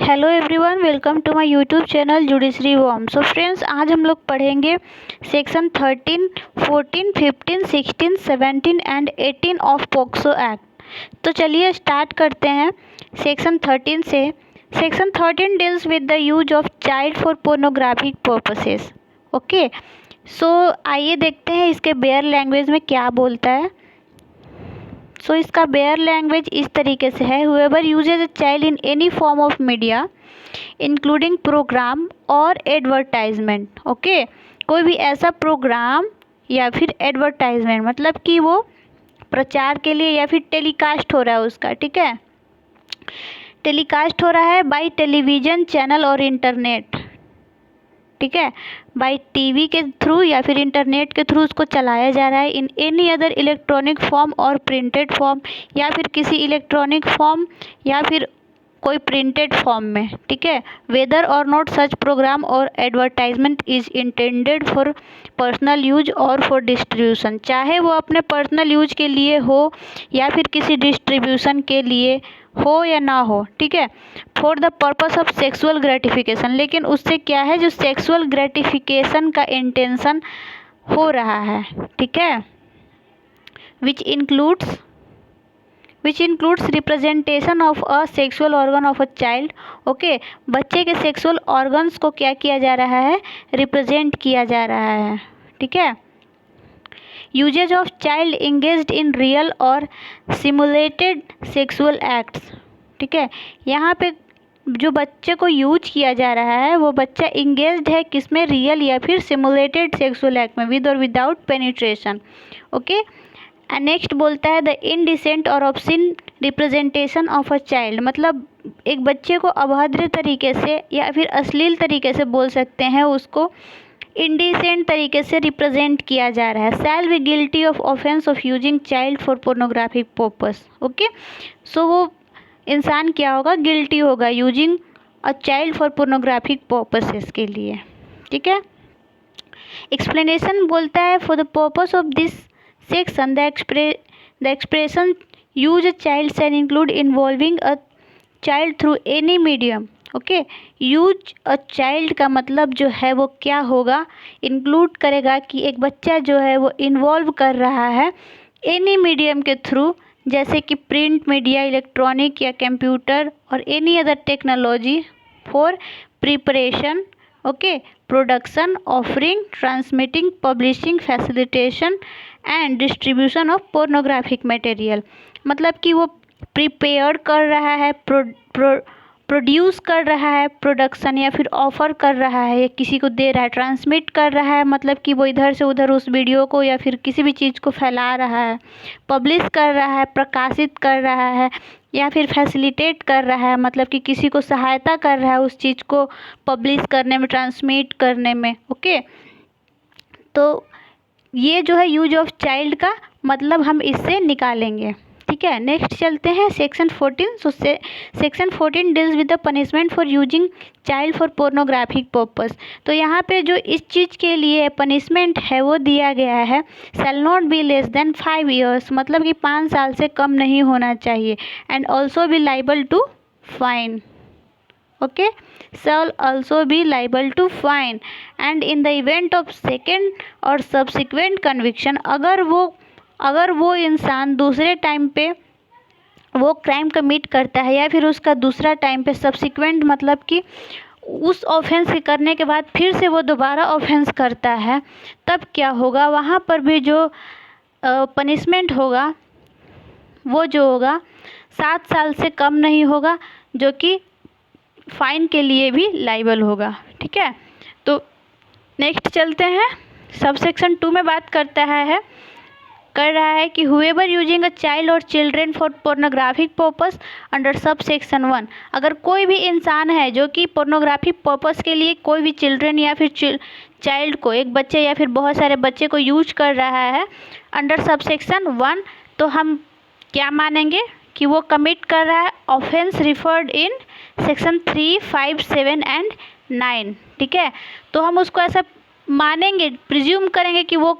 Hello everyone, welcome to my YouTube channel judiciary warm. So friends, आज हम लोग पढ़ेंगे section 13, 14, 15, 16, 17 and 18 of POCSO act. तो चलिए स्टार्ट करते हैं सेक्शन 13 से। Section 13 deals with the use of child for pornographic purposes. Okay, so आइए देखते हैं इसके बेयर लैंग्वेज में क्या बोलता है। सो इसका बेयर लैंग्वेज इस तरीके से है, whoever uses a child in any form of media including programme और एडवर्टाइजमेंट। ओके, कोई भी ऐसा प्रोग्राम या फिर एडवर्टाइजमेंट, मतलब कि वो प्रचार के लिए या फिर टेलीकास्ट हो रहा है उसका, ठीक है, टेलीकास्ट हो रहा है बाय टेलीविज़न चैनल और इंटरनेट, ठीक है, बाय टीवी के थ्रू या फिर इंटरनेट के थ्रू उसको चलाया जा रहा है। In any other electronic form और प्रिंटेड फॉर्म, या फिर किसी इलेक्ट्रॉनिक फॉर्म या फिर कोई प्रिंटेड फॉर्म में, ठीक है, वेदर और नॉट सच प्रोग्राम और advertisement is intended for personal use और फॉर डिस्ट्रीब्यूशन, चाहे वो अपने पर्सनल यूज के लिए हो या फिर किसी डिस्ट्रीब्यूशन के लिए हो या ना हो, ठीक है, for the purpose of sexual gratification. लेकिन उससे क्या है, जो सेक्सुअल ग्रेटिफिकेशन का इंटेंशन हो रहा है, ठीक है, which includes representation of a sexual organ of a child. Okay, बच्चे के सेक्सुअल ऑर्गन्स को क्या किया जा रहा है, रिप्रेजेंट किया जा रहा है, ठीक है। Uses of child engaged in real और सिमुलेटेड सेक्सुअल एक्ट्स, ठीक है, यहाँ पे जो बच्चे को यूज किया जा रहा है वो बच्चा इंगेज्ड है किसमें, रियल या फिर सिमुलेटेड सेक्सुअल एक्ट में, विद और विदाउट पेनिट्रेशन। ओके, नेक्स्ट बोलता है द इनडिसेंट और ऑब्सिन रिप्रेजेंटेशन ऑफ अ चाइल्ड, मतलब एक बच्चे को अभद्र तरीके से या फिर अश्लील तरीके से बोल सकते हैं, उसको इंडिसेंट तरीके से रिप्रेजेंट किया जा रहा है। Shall be guilty of offence of using child for pornographic purpose. Okay, so वो इंसान क्या होगा, गिल्टी होगा using a child for pornographic purposes के लिए, ठीक है। एक्सप्लेनेशन बोलता है for the purpose of this section the expression use a child shall include involving a child through any medium. Okay, use a child का मतलब जो है वो क्या होगा, इंक्लूड करेगा कि एक बच्चा जो है वो इन्वॉल्व कर रहा है एनी मीडियम के थ्रू, जैसे कि प्रिंट मीडिया, इलेक्ट्रॉनिक या कंप्यूटर और any other technology for preparation, okay, production, offering, transmitting, publishing, facilitation and distribution of pornographic material. मतलब कि वो प्रिपेयर कर रहा है, प्रोड्यूस कर रहा है, प्रोडक्शन या फिर ऑफ़र कर रहा है या किसी को दे रहा है, ट्रांसमिट कर रहा है, मतलब कि वो इधर से उधर उस वीडियो को या फिर किसी भी चीज़ को फैला रहा है, पब्लिश कर रहा है, प्रकाशित कर रहा है, या फिर फैसिलिटेट कर रहा है, मतलब कि किसी को सहायता कर रहा है उस चीज़ को पब्लिश करने में, ट्रांसमिट करने में। ओके, तो ये जो है यूज ऑफ चाइल्ड का मतलब हम इससे निकालेंगे, ठीक है। नेक्स्ट चलते हैं section 14। So section 14 deals with the punishment for using child for pornographic purpose. तो यहाँ पे जो इस चीज़ के लिए पनिशमेंट है वो दिया गया है, shall not be less than 5 years, मतलब कि 5 साल से कम नहीं होना चाहिए, and also be liable to fine. Okay, shall also be liable to fine and in the event of second or subsequent conviction, अगर वो इंसान दूसरे टाइम पे वो क्राइम कमिट करता है या फिर उसका दूसरा टाइम पे सब्सिक्वेंट, मतलब कि उस ऑफेंस के करने के बाद फिर से वो दोबारा ऑफेंस करता है, तब क्या होगा, वहाँ पर भी जो पनिशमेंट होगा वो जो होगा 7 साल से कम नहीं होगा, जो कि फाइन के लिए भी लाइबल होगा, ठीक है। तो नेक्स्ट चलते हैं, सब सेक्शन 2 में बात कर रहा है कि हुएवर यूजिंग अ चाइल्ड और children for pornographic purpose under sub section 1, अगर कोई भी इंसान है जो कि पोर्नोग्राफिक पर्पस के लिए कोई भी चिल्ड्रेन या फिर चाइल्ड को, एक बच्चे या फिर बहुत सारे बच्चे को यूज कर रहा है अंडर सब सेक्शन 1, तो हम क्या मानेंगे कि वो कमिट कर रहा है offence referred in section 3, 5, 7 and 9, ठीक है। तो हम उसको ऐसा मानेंगे, प्रिज्यूम करेंगे कि वो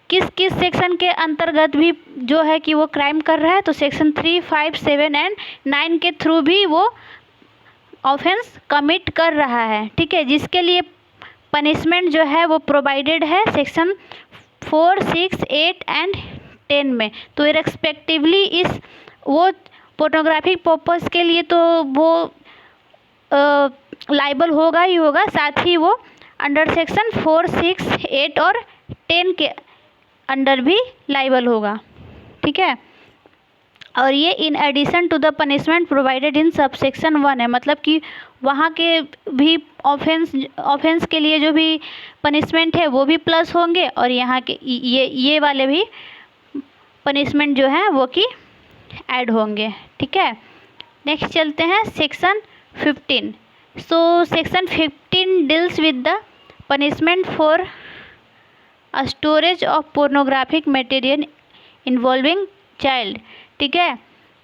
किस किस सेक्शन के अंतर्गत भी जो है कि वो क्राइम कर रहा है, तो सेक्शन 3, 5, 7 एंड 9 के थ्रू भी वो ऑफेंस कमिट कर रहा है, ठीक है, जिसके लिए पनिशमेंट जो है वो प्रोवाइडेड है सेक्शन 4, 6, 8 एंड 10 में। तो रेस्पेक्टिवली इस वो पोर्नोग्राफिक पर्पस के लिए तो वो लाइबल होगा ही होगा, साथ ही वो अंडर सेक्शन 4, 6, 8 और 10 के अंडर भी लाइबल होगा, ठीक है। और ये in addition to the punishment provided in sub section 1 है, मतलब कि वहाँ के भी ऑफेंस के लिए जो भी पनिशमेंट है वो भी प्लस होंगे और यहाँ के ये वाले भी पनिशमेंट जो है वो कि ऐड होंगे, ठीक है। नेक्स्ट चलते हैं section 15। So section 15 deals with the punishment for storage of pornographic material involving child, ठीक है।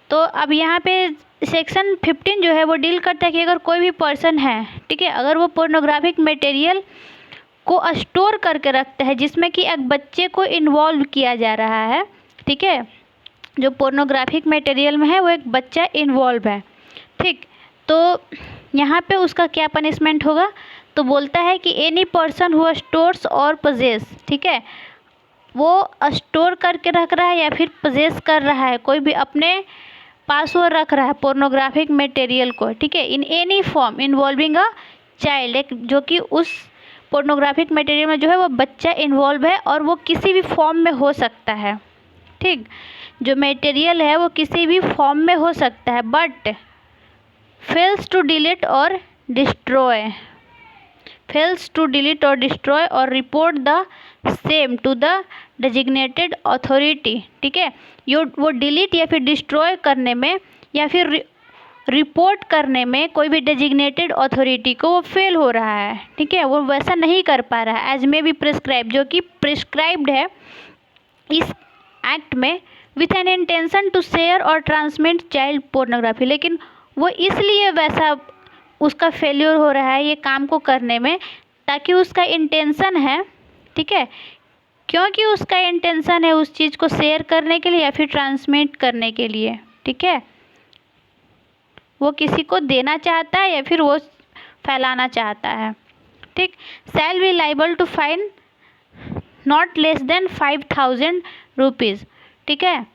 तो अब यहाँ पे सेक्शन 15 जो है वो डील करता है कि अगर कोई भी पर्सन है, ठीक है, अगर वो पोर्नोग्राफिक मटेरियल को स्टोर करके रखता है जिसमें कि एक बच्चे को इन्वॉल्व किया जा रहा है, ठीक है, जो पोर्नोग्राफिक मटेरियल में है वो एक बच्चा इन्वॉल्व है, ठीक, तो यहाँ पे उसका क्या पनिशमेंट होगा, तो बोलता है कि एनी पर्सन हु स्टोर्स और पजेस, ठीक है, वो स्टोर करके रख रहा है या फिर पजेस कर रहा है, कोई भी अपने पास वो रख रहा है पोर्नोग्राफिक मटेरियल को, ठीक है, इन any form involving a child, एक जो कि उस पोर्नोग्राफिक मटेरियल में जो है वो बच्चा इन्वॉल्व है और वो किसी भी फॉर्म में हो सकता है, ठीक, जो मटेरियल है वो किसी भी फॉर्म में हो सकता है, बट फेल्स टू डिलीट और डिस्ट्रॉय और report the same to the designated authority, ठीक है, वो डिलीट या फिर डिस्ट्रॉय करने में या फिर रिपोर्ट करने में कोई भी डेजिग्नेटेड अथॉरिटी को वो फेल हो रहा है, ठीक है, वो वैसा नहीं कर पा रहा है एज मे बी प्रिस्क्राइब, जो कि प्रिस्क्राइब्ड है इस एक्ट में with an intention to share और ट्रांसमिट चाइल्ड पोर्नोग्राफी, लेकिन वो इसलिए वैसा उसका फेल्योर हो रहा है ये काम को करने में ताकि उसका इंटेंशन है, ठीक है, क्योंकि उसका इंटेंशन है उस चीज़ को शेयर करने के लिए या फिर ट्रांसमिट करने के लिए, ठीक है, वो किसी को देना चाहता है या फिर वो फैलाना चाहता है, ठीक। Shall be liable to fine not less than 5,000 rupees, ठीक है,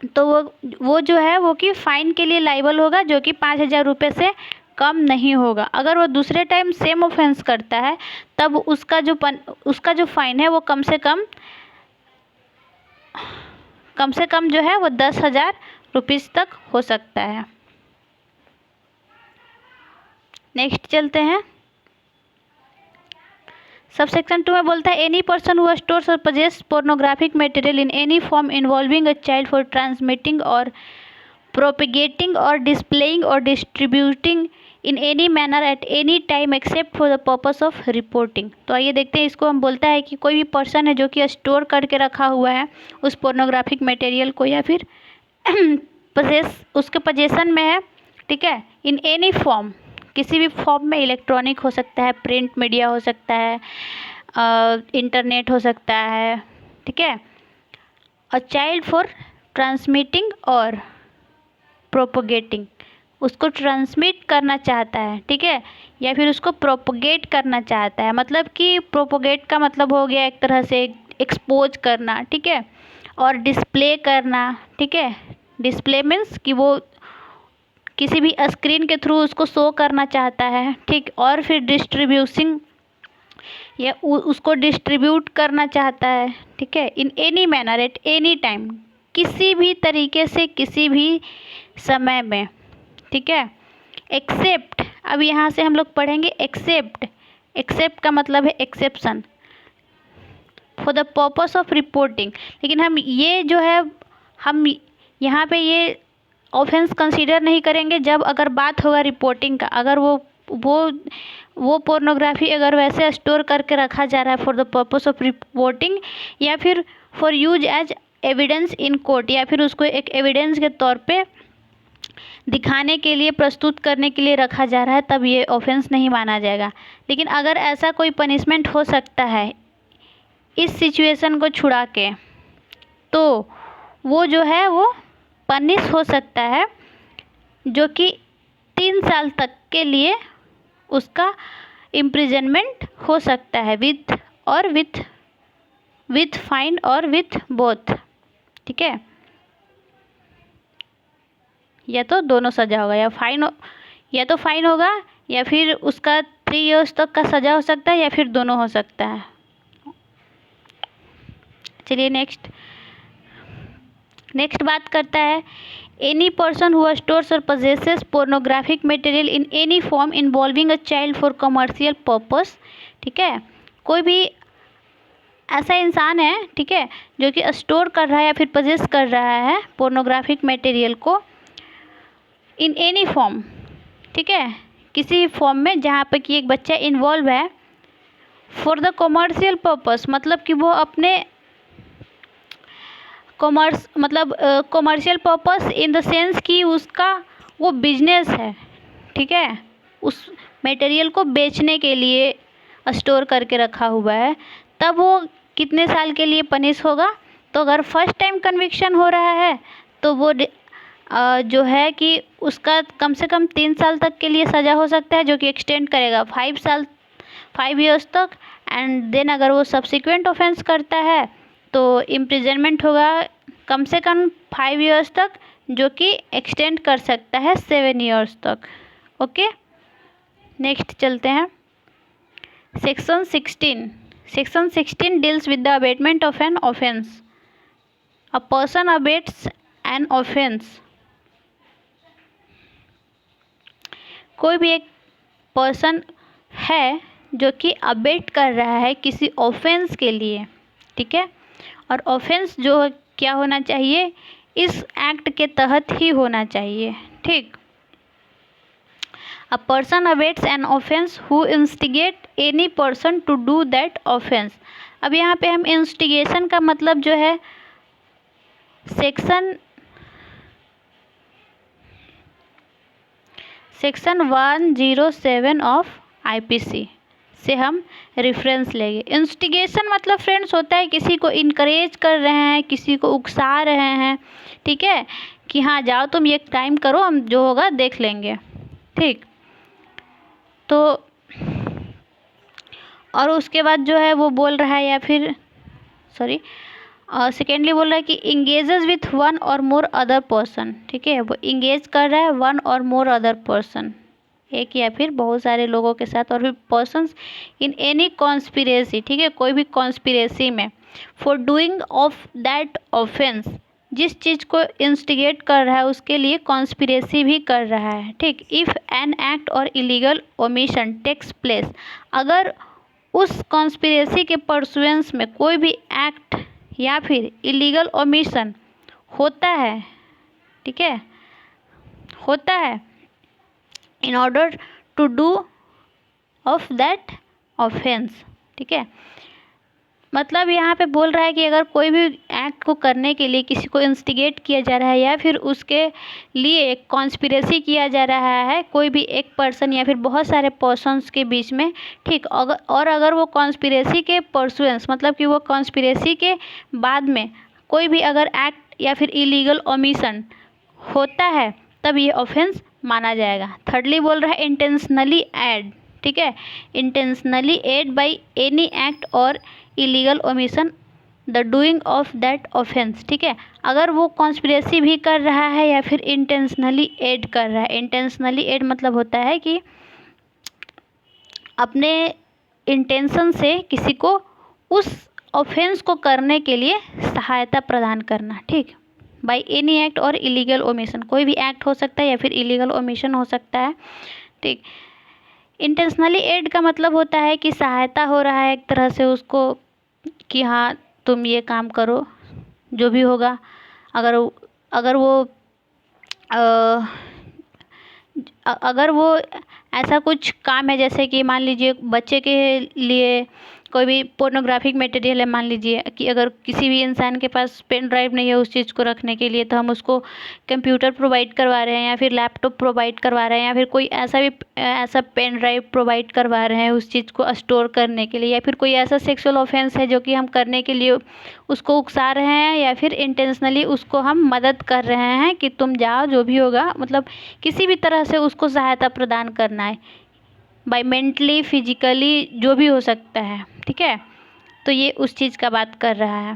तो वो जो है वो कि फ़ाइन के लिए लाइबल होगा जो कि 5,000 रुपये से कम नहीं होगा। अगर वो दूसरे टाइम सेम ऑफेंस करता है तब उसका जो फ़ाइन है वो कम से कम जो है वो 10,000 रुपीज़ तक हो सकता है। नेक्स्ट चलते हैं सब सेक्शन 2 में बोलता है एनी पर्सन हु स्टोर्स और possess pornographic material in any form involving a child for transmitting और प्रोपेगेटिंग और डिस्प्लेइंग और distributing in any manner at any time except for the purpose of reporting. तो आइए देखते हैं, इसको हम बोलता है कि कोई भी पर्सन है जो कि स्टोर करके रखा हुआ है उस पोर्नोग्राफिक मटेरियल को या फिर उसके पोजेशन में है, ठीक है, इन एनी फॉर्म, किसी भी फॉर्म में, इलेक्ट्रॉनिक हो सकता है, प्रिंट मीडिया हो सकता है, इंटरनेट हो सकता है, ठीक है, और चाइल्ड फॉर ट्रांसमिटिंग और प्रोपोगेटिंग, उसको ट्रांसमिट करना चाहता है, ठीक है, या फिर उसको प्रोपोगेट करना चाहता है, मतलब कि प्रोपोगेट का मतलब हो गया एक तरह से एक्सपोज करना, ठीक है, और डिस्प्ले करना, ठीक है, डिस्प्ले मीन्स कि वो किसी भी स्क्रीन के थ्रू उसको शो करना चाहता है, ठीक, और फिर डिस्ट्रीब्यूसिंग या उसको डिस्ट्रीब्यूट करना चाहता है, ठीक है, in any manner at any time, किसी भी तरीके से किसी भी समय में, ठीक है, एक्सेप्ट, अब यहाँ से हम लोग पढ़ेंगे एक्सेप्ट का मतलब है exception for the purpose of reporting, लेकिन हम ये जो है हम यहाँ पे ये ऑफेंस कंसीडर नहीं करेंगे जब अगर बात होगा रिपोर्टिंग का, अगर वो पोर्नोग्राफी अगर वैसे स्टोर करके रखा जा रहा है for the purpose of reporting या फिर for use as evidence in court, या फिर उसको एक एविडेंस के तौर पे दिखाने के लिए, प्रस्तुत करने के लिए रखा जा रहा है, तब ये ऑफेंस नहीं माना जाएगा। लेकिन अगर ऐसा कोई पनिशमेंट हो सकता है इस सिचुएशन को छुड़ा के, तो वो जो है वो पनिश हो सकता है जो कि 3 साल तक के लिए उसका इम्प्रिजनमेंट हो सकता है, विथ फाइन और विथ बोथ। ठीक है, या तो दोनों सज़ा होगा, या तो फाइन होगा, या फिर उसका 3 इयर्स तक का सज़ा हो सकता है, या फिर दोनों हो सकता है। चलिए नेक्स्ट बात करता है, एनी पर्सन हु स्टोर्स और possesses pornographic material in any form involving a child for commercial purpose. ठीक है, कोई भी ऐसा इंसान है, ठीक है, जो कि स्टोर कर रहा है या फिर पजेस कर रहा है पोर्नोग्राफिक मटेरियल को इन एनी फॉर्म, ठीक है, किसी फॉर्म में जहाँ पे कि एक बच्चा इन्वॉल्व है, फॉर द कमर्शियल पर्पस, मतलब कि वो अपने commercial purpose in the sense कि उसका वो बिजनेस है। ठीक है, उस मटेरियल को बेचने के लिए स्टोर करके रखा हुआ है, तब वो कितने साल के लिए पनिश होगा? तो अगर फर्स्ट टाइम कन्विक्शन हो रहा है तो वो जो है कि उसका कम से कम 3 साल तक के लिए सज़ा हो सकता है, जो कि एक्सटेंड करेगा 5 इयर्स तक। एंड देन अगर वो सब्सिक्वेंट ऑफेंस करता है तो इम्प्रिजनमेंट होगा कम से कम 5 इयर्स तक, जो कि एक्सटेंड कर सकता है 7 इयर्स तक। ओके, नेक्स्ट चलते हैं section 16 deals with the abetment of an offence. A person abets an offence, कोई भी एक पर्सन है जो कि अबेट कर रहा है किसी ऑफेंस के लिए। ठीक है, और ऑफेंस जो क्या होना चाहिए, इस एक्ट के तहत ही होना चाहिए। ठीक, a person abets an offence who instigate any person to do that offence. अब यहाँ पे हम इंस्टिगेशन का मतलब जो है सेक्शन 107 ऑफ आईपीसी से हम रेफरेंस लेंगे। इंस्टिगेशन मतलब फ्रेंड्स होता है किसी को इनकरेज कर रहे हैं, किसी को उकसा रहे हैं, ठीक है, कि हाँ जाओ तुम ये टाइम करो, हम जो होगा देख लेंगे। ठीक, तो और उसके बाद जो है वो बोल रहा है, या फिर सेकेंडली बोल रहा है कि इंगेजेस विथ वन और मोर अदर पर्सन। ठीक है, वो इंगेज कर रहा है वन और मोर अदर पर्सन, एक या फिर बहुत सारे लोगों के साथ, और फिर पर्सन्स इन एनी कॉन्स्पिरेसी। ठीक है, कोई भी कॉन्स्पिरेसी में, for doing of that offence, जिस चीज़ को इंस्टिगेट कर रहा है उसके लिए कॉन्स्पिरेसी भी कर रहा है। ठीक, इफ़ एन एक्ट और इलीगल ओमिशन टेक्स प्लेस, अगर उस कॉन्स्पिरेसी के परसुएंस में कोई भी एक्ट या फिर इलीगल ओमिशन होता है, ठीक है, होता है in order to do of that offence. ठीक है, मतलब यहाँ पे बोल रहा है कि अगर कोई भी एक्ट को करने के लिए किसी को इंस्टिगेट किया जा रहा है या फिर उसके लिए एक कॉन्स्पिरेसी किया जा रहा है, कोई भी एक पर्सन या फिर बहुत सारे पर्सन्स के बीच में। ठीक, अगर वो कॉन्स्पिरेसी के परसुएंस, मतलब कि वो कॉन्स्पिरेसी के बाद में कोई भी अगर एक्ट या फिर इलीगल ओमिशन होता है, तब ये ऑफेंस माना जाएगा। थर्डली बोल रहा है इंटेंशनली एड। ठीक है, intentionally aid by any act और illegal omission the doing of that offence. ठीक है, अगर वो कॉन्स्पिरेसी भी कर रहा है या फिर इंटेंशनली एड कर रहा है। इंटेंशनली एड मतलब होता है कि अपने इंटेंशन से किसी को उस ऑफेंस को करने के लिए सहायता प्रदान करना। ठीक, बाई एनी एक्ट और इलीगल ओमिशन, कोई भी एक्ट हो सकता है या फिर इलीगल ओमिशन हो सकता है। ठीक, इंटेंशनली एड का मतलब होता है कि सहायता हो रहा है एक तरह से उसको, कि हाँ तुम ये काम करो, जो भी होगा। अगर वो ऐसा कुछ काम है, जैसे कि मान लीजिए बच्चे के लिए कोई भी पोर्नोग्राफिक मटेरियल है, मान लीजिए कि अगर किसी भी इंसान के पास पेन ड्राइव नहीं है उस चीज़ को रखने के लिए, तो हम उसको कंप्यूटर प्रोवाइड करवा रहे हैं या फिर लैपटॉप प्रोवाइड करवा रहे हैं या फिर कोई ऐसा पेन ड्राइव प्रोवाइड करवा रहे हैं उस चीज़ को स्टोर करने के लिए, या फिर कोई ऐसा सेक्सुअल ऑफेंस है जो कि हम करने के लिए उसको उकसा रहे हैं या फिर इंटेंशनली उसको हम मदद कर रहे हैं कि तुम जाओ, जो भी होगा, मतलब किसी भी तरह से उसको सहायता प्रदान करना है, बाय मेंटली, फिजिकली, जो भी हो सकता है, ठीक है। तो ये उस चीज़ का बात कर रहा है।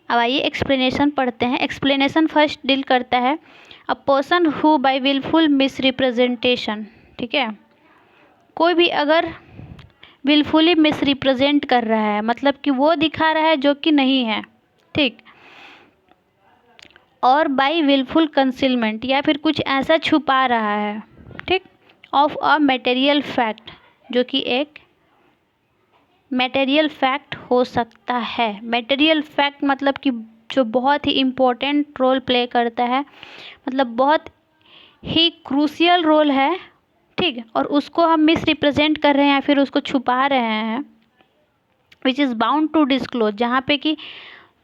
अब आइए एक्सप्लेनेशन पढ़ते हैं। एक्सप्लेनेशन फर्स्ट डील करता है a person who by wilful misrepresentation, ठीक है। कोई भी अगर विलफुली मिसरिप्रेजेंट कर रहा है, मतलब कि वो दिखा रहा है जो कि नहीं है, ठीक, और बाय विलफुल कंसीलमेंट, या फिर कुछ ऐसा छुपा रहा है, ठीक, ऑफ अ मटेरियल फैक्ट, जो कि एक मटेरियल फैक्ट हो सकता है। मटेरियल फैक्ट मतलब कि जो बहुत ही इम्पोर्टेंट रोल प्ले करता है, मतलब बहुत ही क्रूशियल रोल है, ठीक, और उसको हम मिस रिप्रेजेंट कर रहे हैं या फिर उसको छुपा रहे हैं, which is bound to disclose, जहाँ पे कि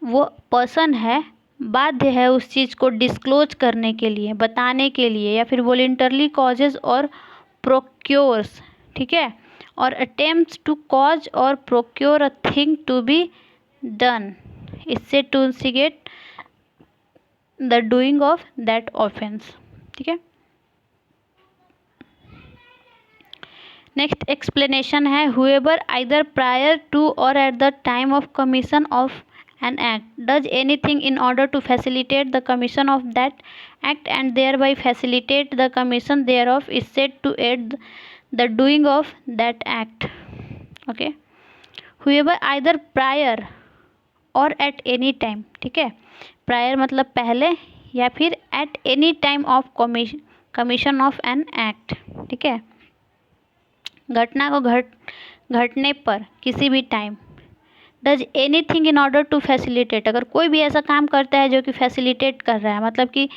वो पर्सन है बाध्य है उस चीज़ को डिस्क्लोज करने के लिए, बताने के लिए, या फिर वॉलंटरली कॉजेज और प्रोक्योर्स, ठीक है, और अटेम्प्ट्स टू कॉज और procure a thing to be done, इससे to instigate the doing of that offence, ठीक है। नेक्स्ट एक्सप्लेनेशन है हुएवर आइदर प्रायर टू और at the time of commission of an act does anything in order to facilitate the commission of that act and thereby facilitate the commission thereof is said to aid the doing of that act, okay। whoever either prior or at any time, ठीक है, prior मतलब पहले या फिर at any time of commission of an act, ठीक है, घटना को घटने पर किसी भी time, does anything in order to facilitate, अगर कोई भी ऐसा काम करता है जो कि फैसिलिटेट कर रहा है, मतलब कि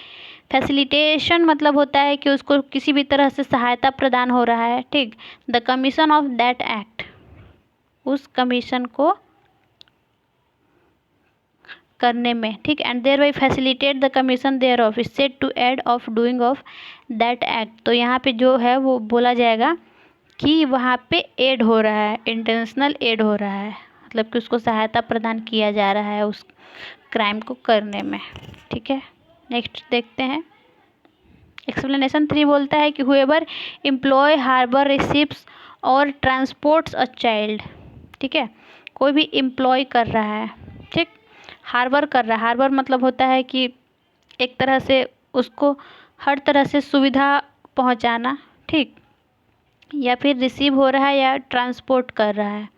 फैसिलिटेशन मतलब होता है कि उसको किसी भी तरह से सहायता प्रदान हो रहा है, ठीक, the commission of that act, उस कमीशन को करने में, ठीक, and thereby facilitate the commission thereof is said to aid of doing of that act. तो यहाँ पे जो है वो बोला जाएगा कि वहाँ पे एड हो रहा है, इंटेंशनल एड हो रहा है, मतलब कि उसको सहायता प्रदान किया जा रहा है उस क्राइम को करने में, ठीक है। नेक्स्ट देखते हैं। एक्सप्लेनेशन 3 बोलता है कि हुएवर एम्प्लॉय हार्बर रिसीव्स और ट्रांसपोर्ट्स अ चाइल्ड, ठीक है, कोई भी एम्प्लॉय कर रहा है, ठीक, हार्बर कर रहा है, हार्बर मतलब होता है कि एक तरह से उसको हर तरह से सुविधा पहुंचाना, ठीक, या फिर रिसीव हो रहा है या ट्रांसपोर्ट कर रहा है,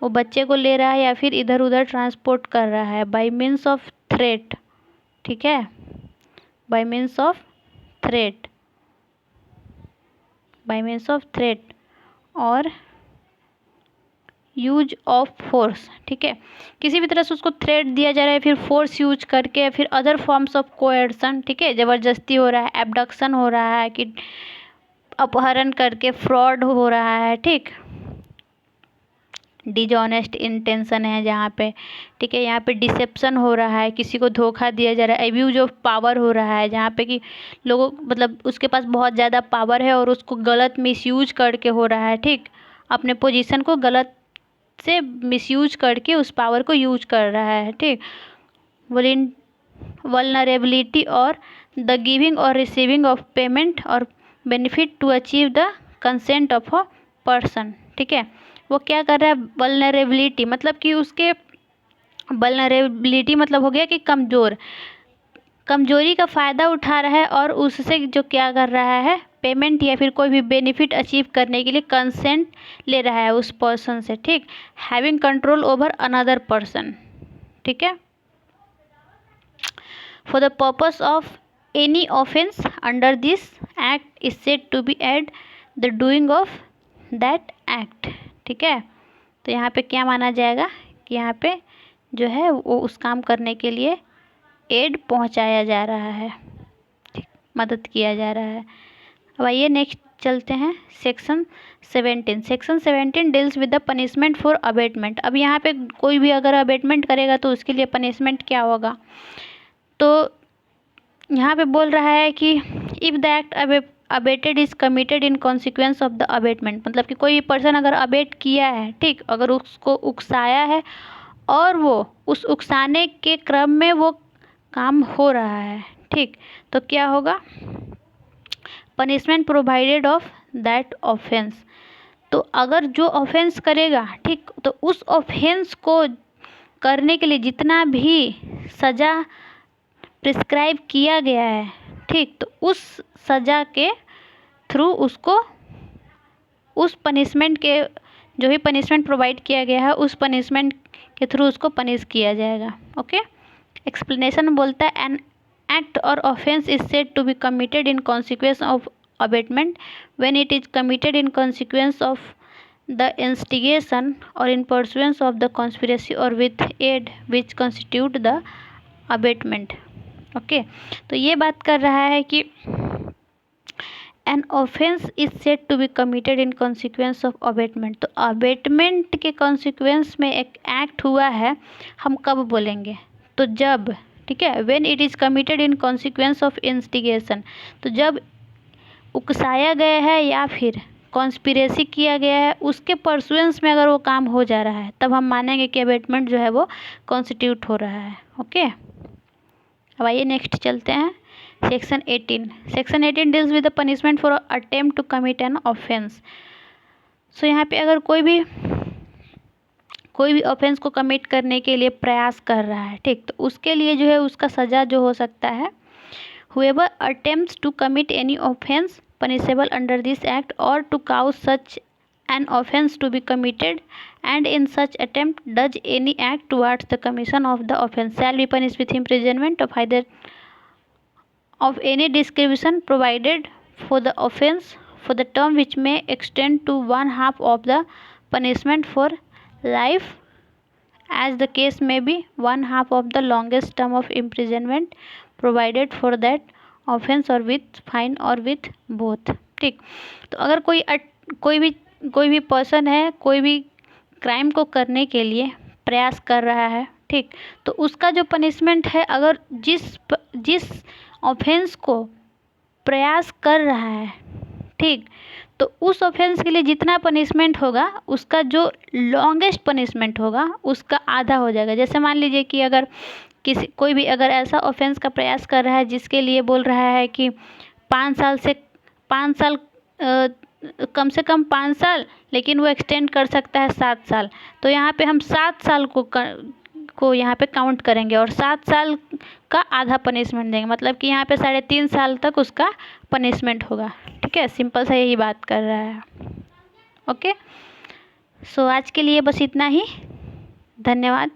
वो बच्चे को ले रहा है या फिर इधर उधर ट्रांसपोर्ट कर रहा है बाय मीन्स ऑफ थ्रेट, ठीक है, bye means of threat, bye means of threat और यूज ऑफ फोर्स, ठीक है, किसी भी तरह से उसको थ्रेट दिया जा रहा है, फिर फोर्स यूज करके, फिर अदर फॉर्म्स ऑफ कोएर्सन, ठीक है, ज़बरदस्ती हो रहा है, एबडक्शन हो रहा है, कि अपहरण करके फ्रॉड हो रहा है, ठीक, डिजॉनेस्ट इंटेंशन है जहाँ पे, ठीक है, यहाँ पे डिसेप्शन हो रहा है, किसी को धोखा दिया जा रहा है, एब्यूज ऑफ पावर हो रहा है, जहाँ पे कि लोगों, मतलब उसके पास बहुत ज़्यादा पावर है और उसको गलत मिसयूज करके हो रहा है, ठीक, अपने पोजीशन को गलत से मिसयूज करके उस पावर को यूज कर रहा है, ठीक, वल्नरेबिलिटी और द गिविंग और रिसीविंग ऑफ पेमेंट और benefit to achieve the consent of a person, ठीक है, वो क्या कर रहा है, वल्नरेबिलिटी मतलब कि उसके, वल्नरेबिलिटी मतलब हो गया कि कमजोरी का फ़ायदा उठा रहा है और उससे जो क्या कर रहा है, पेमेंट या फिर कोई भी बेनिफिट अचीव करने के लिए कंसेंट ले रहा है उस पर्सन से, ठीक, having control over another person, ठीक है, for the purpose of any offence under this act is said to be aid the doing of that act, ठीक है। तो यहाँ पे क्या माना जाएगा कि यहाँ पे जो है वो उस काम करने के लिए एड पहुँचाया जा रहा है, ठीक, मदद किया जा रहा है। अब आइए नेक्स्ट चलते हैं section 17। Section 17 deals with the punishment for abetment. अब यहाँ पे कोई भी अगर अबेटमेंट करेगा तो उसके लिए पनिशमेंट क्या होगा, तो यहाँ पे बोल रहा है कि if the act abetted is committed in consequence of the abetment, मतलब कि कोई पर्सन अगर अबेट किया है, ठीक, अगर उसको उकसाया है और वो उस उकसाने के क्रम में वो काम हो रहा है, ठीक, तो क्या होगा, punishment provided of that offence. तो अगर जो ऑफेंस करेगा, ठीक, तो उस ऑफेंस को करने के लिए जितना भी सज़ा प्रिस्क्राइब किया गया है, ठीक, तो उस सज़ा के थ्रू उसको उस पनिशमेंट के, जो भी पनिशमेंट प्रोवाइड किया गया है उस पनिशमेंट के थ्रू उसको पनिश किया जाएगा। ओके, एक्सप्लेनेशन बोलता है एन एक्ट और offence is said to be committed in consequence of abetment when it is committed in consequence of the instigation और in pursuance of the conspiracy और with aid which constitute the abetment. Okay, तो ये बात कर रहा है कि an offence is said to be committed in consequence of abetment. तो अबेटमेंट के कॉन्सिक्वेंस में एक एक्ट हुआ है, हम कब बोलेंगे, तो जब, ठीक है, when it is committed in consequence of instigation, तो जब उकसाया गया है या फिर कॉन्स्पिरेसी किया गया है उसके परसुएंस में अगर वो काम हो जा रहा है तब हम मानेंगे कि अबेटमेंट जो है वो कॉन्स्टिट्यूट हो रहा है। ओके, अब आइए नेक्स्ट चलते हैं section 18। Section 18 deals with the punishment for attempt to commit an offence. So यहाँ पे अगर कोई भी ऑफेंस को कमिट करने के लिए प्रयास कर रहा है, ठीक, तो उसके लिए जो है उसका सज़ा जो हो सकता है, whoever attempts to commit any offense punishable under this act or to cause such an offense to be committed and in such attempt does any act towards the commission of the offense shall be punished with imprisonment of either of any description provided for the offense for the term which may extend to one half of the punishment for life as the case may be one half of the longest term of imprisonment provided for that offence और with fine और with both. ठीक, तो अगर कोई भी person है कोई भी क्राइम को करने के लिए प्रयास कर रहा है, ठीक, तो उसका जो पनिशमेंट है, अगर जिस ऑफेंस को प्रयास कर रहा है, ठीक, तो उस ऑफेंस के लिए जितना पनिशमेंट होगा उसका जो लॉन्गेस्ट पनिशमेंट होगा उसका आधा हो जाएगा। जैसे मान लीजिए कि अगर कोई भी अगर ऐसा ऑफेंस का प्रयास कर रहा है जिसके लिए बोल रहा है कि 5 साल कम से कम 5 साल, लेकिन वो एक्सटेंड कर सकता है 7 साल, तो यहाँ पे हम 7 साल को यहाँ पे काउंट करेंगे और 7 साल का आधा पनिशमेंट देंगे, मतलब कि यहाँ पे 3.5 साल तक उसका पनिशमेंट होगा। ठीक है, सिंपल सा यही बात कर रहा है। ओके, सो आज के लिए बस इतना ही, धन्यवाद।